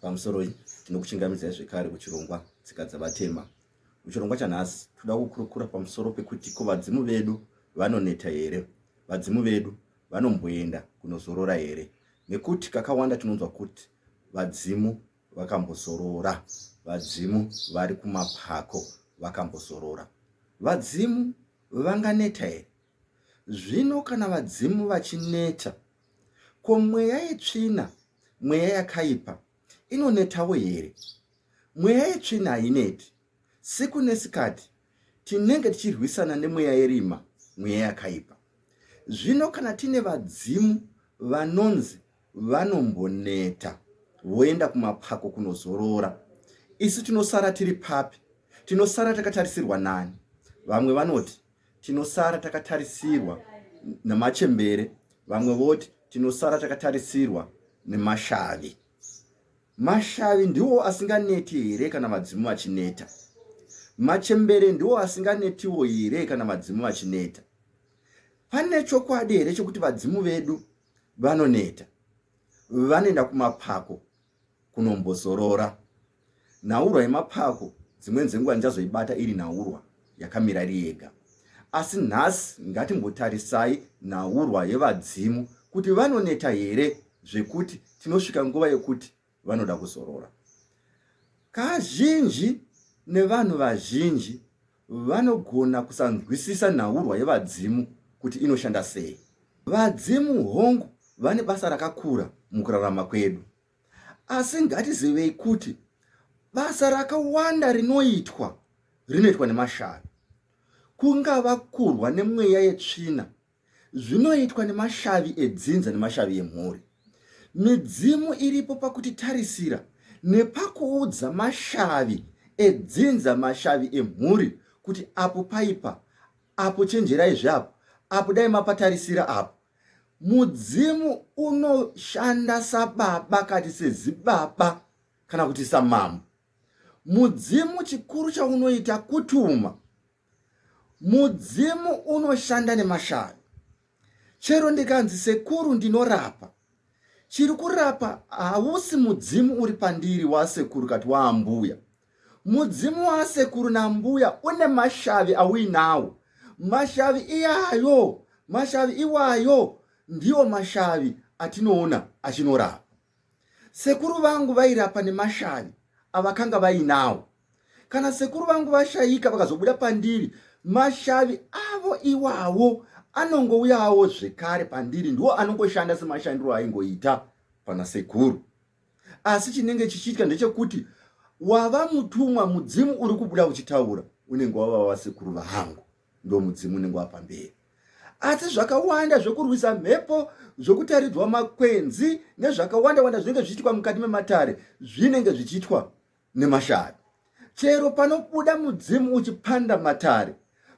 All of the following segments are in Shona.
pamusoro tinokuchingamidzai zvekare kuchirongwa tsika dzavatema. Muchirongwa chanhasi toda kukurukura pamusoro pekuti ko vadzimu vedu vanoneta here, vadzimu vedu vanomboenda kunozorora here. Nekuti kakawanda tinonzwa kuti vadzimu vakambozorora, vadzimu vari kumapako vakambozorora. Vadzimu vanganeta here? Zvino kana vadzimu vachineta, ko mweya yetsvina, mweya yakaipa inonetawo here? Mweya yetsvina haineti. Siku nesikati tinenge tichirwisana nemweya yerima, mweya yakaipa. Zvino kana tine vadzimu vanonzi vanomboneta, voenda kumapako kunozorora, isu tinosara tiri papi? Tinosara takatarisirwa nani? Vamwe vanoti tinosara takatarisirwa namachembere, vamwe voti tinosara takatarisirwa nemashavi. Mashavi ndiwo asinganeti here kana vadzimu vachineta? Machembere ndiwo asinganetiwo here kana vadzimu vachineta? Pane chokwadi here chokuti vadzimu vedu vanoneta, vanoenda kumapako kunombozorora? Nhaurwa yemapako dzimweni dzenguva ndichazoibata iri nhaurwa yakamira iri yega. Asi nhasi ngatimbotarisai nhaurwa yevadzimu kuti vanoneta here zvekuti tinosvika nguva yekuti vanoda kuzorora. Kazhinji nevanhu vazhinji vanogona kusanzwisisa nhaurwa yevadzimu kuti inoshanda sei. Vadzimu hongu vane basa rakakura mukurarama kwedu, asi ngatizivei kuti basa rakawanda rinoitwa nemashavi. Kungava kurwa nemweya yetsvina, zvinoitwa nemashavi edzinza nemashavi emhuri. Midzimu iripo pakutitarisira nepakuudza mashavi edzinza, mashavi emhuri kuti apo paipa, apo chenjerai zvapo, apo dai mapatarisira apo. Mudzimu unoshanda sababa kati sezibaba kana kuti samambo. Mudzimu chikuru chaunoita kutuma. Mudzimu unoshanda nemashavi. Chero ndikanzi sekuru ndinorapa, chiri kurapa hausi mudzimu uri pandiri wasekuru kati waambuya. Mudzimu wasekuru nambuya une mashavi auinawo. Mashavi iyayo, mashavi iwayo ndiyo mashavi atinoona achinorapa. Sekuru vangu vairapa nemashavi avakanga vainawo. Kana sekuru vangu vashaika vakazobuda pandiri, mashavi avo iwawo anongouyawo zvekare pandiri, ndiwo anongoshanda semashandiro aingoita pana sekuru. Asi chinenge chichiitika ndechekuti wava mutumwa, mudzimu uri kubuda uchitaura unenge wava wasekuru vangu, ndo mudzimu unenge wapamberi. Asi zvakawanda zvokurwisa mhepo, zvokutaridzwa makwenzi nezvakawanda zvinenge zvichiitwa mukati mematare zvinenge zvichiitwa nemashavi. Chero panobuda mudzimu uchipanda matare,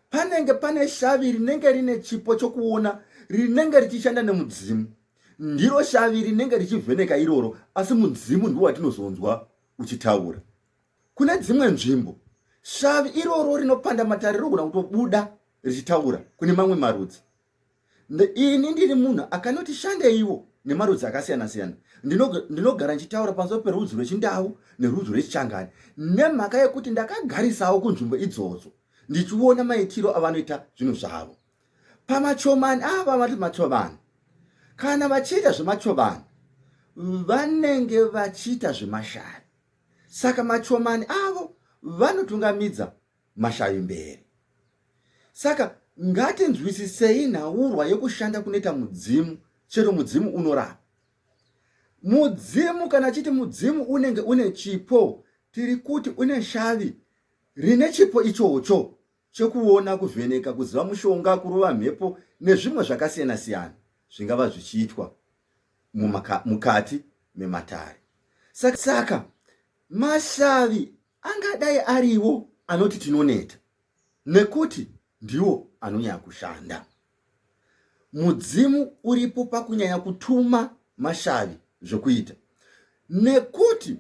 panenge pane shavi rinenge rine chipo chokuona, rinenge richishanda nemudzimu. Ndiro shavi rinenge richivheneka iroro, asi mudzimu ndiwo watinozonzwa uchitaura. Kune dzimwe nzvimbo shavi iroro rinopanda matare rinogona kutobuda richitaura kune mamwe marudzi. Ini ndiri munhu akanoti shandeiwo nemarudzi akasiyana-siyana. Ndinogara nchitaura pamusoro perudzi rwechindau nerudzi rwechichangani, nemhaka yekuti ndakagarisawo kunzvimbo idzodzo ndichiona maitiro avanoita zvinhu zvavo. Pamachomani ava vati machomani, kana vachiita zvemachomani vanenge vachiita zvemashavi. Saka machomani avo vanotungamidza mashavi mberi. Saka ngatinzwisisei nhaurwa yekushanda kunoita mudzimu, chero mudzimu unorapa. Mudzimu kana chiti mudzimu unenge une chipo, tiri kuti une shavi rine chipo ichocho chekuona, kuvheneka, kuziva mushonga, kurova mhepo nezvimwe zvakasiyana-siyana zvingava zvichiitwa mukati mematare. Saka mashavi angadai ariwo anoti tinoneta, nekuti ndiwo anonyanya kushanda. Mudzimu uripo pakunyanya kutuma mashavi zvokuita, nekuti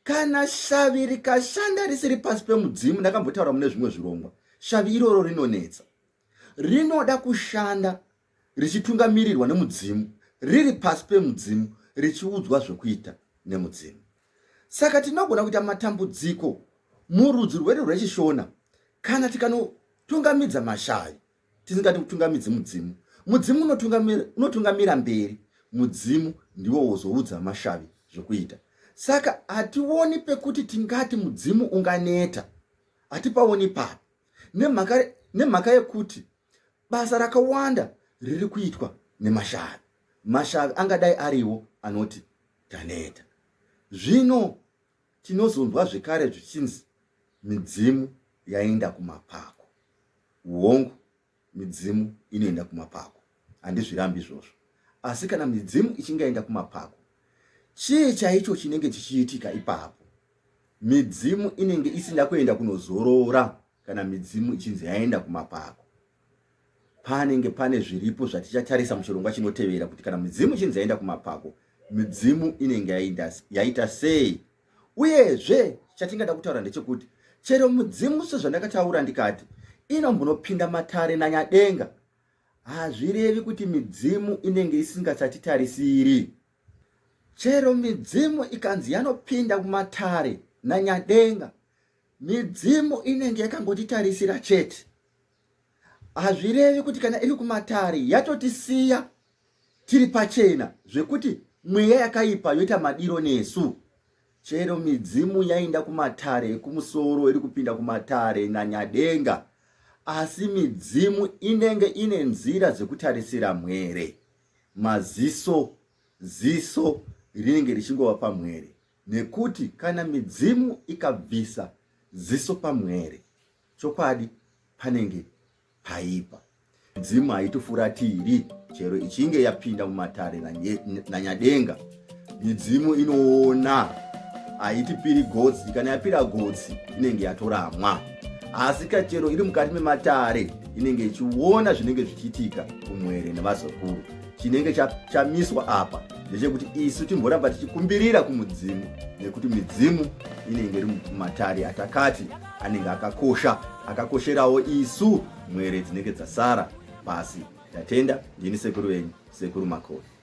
kana shavi rikashanda risiri pasi pemudzimu, ndakambotaura mune zvimwe zvirongwa, shavi iroro rinonetsa. Rinoda kushanda richitungamirirwa nemudzimu, riri pasi pemudzimu, richiudzwa zvokuita nemudzimu. Saka tinogona kuita matambudziko murudzi rwedu rwechishona kana tikanotungamidza mashai tisingati kutungamidzi mudzimu. Mudzimu unotungamira mberi, mudzimu ndiwo wozoudza mashavi zvekuita. Saka hationi pekuti tingati mudzimu unganeta, hatipaoni papo, nemhaka yekuti basa rakawanda riri kuitwa nemashavi. Mashavi angadai ariwo anoti taneta. Zvino tinozonzwa zvekare zvichinzi midzimu yaenda kumapako. Uongo, midzimu inoenda kumapako. Handizvirambi izvozvo. Asi kana midzimu ichingaenda kumapako, chii chaicho chinenge chichiitika ipapo? Midzimu inenge isina kuenda kunozorora kana midzimu ichinzi yaenda kumapako. Panenge pane zviripo zvatichatarisa muchirongwa chinotevera kuti kana midzimu ichinzi yaenda kumapako, midzimu inenge yaita sei. Uyezve chatingada kutaura ndechekuti chero mudzimu sezvandakataura ndikati inombonopinda matare nanyadenga, hazvirevi kuti midzimu inenge isingasatitarisiri. Chero midzimu ikanzi yanopinda kumatare nanyadenga, midzimu inenge yakangotitarisira chete. Hazvirevi kuti kana iri kumatare yatotisiya tiri pachena zvekuti mweya yakaipa yoita madiro nesu. Chero midzimu yaenda kumatare ekumusoro iri kupinda kumatare nanyadenga, asi midzimu inenge ine nzira dzekutarisira mwere. Ziso rinenge richingova pamwere, nekuti kana midzimu ikabvisa ziso pamwere, chokwadi panenge paipa. Midzimu haitofuratiri chero ichinge yapinda mumatare nanyadenga. Midzimu inoona, haitipiri gotsi. Kana yapira gotsi inenge yatoramwa. Asi chero iri mukati mematare inenge ichiona zvinenge zvichiitika kumwere nevazukuru. Chinenge chamiswa apa ndechekuti isu timboramba tichikumbirira kumudzimu, nekuti midzimu inenge iri mumatare atakati anenge akakosherawo isu mwere dzinenge dzasara pasi. Tatenda. Ndini sekuru wenyu, Sekuru Makore.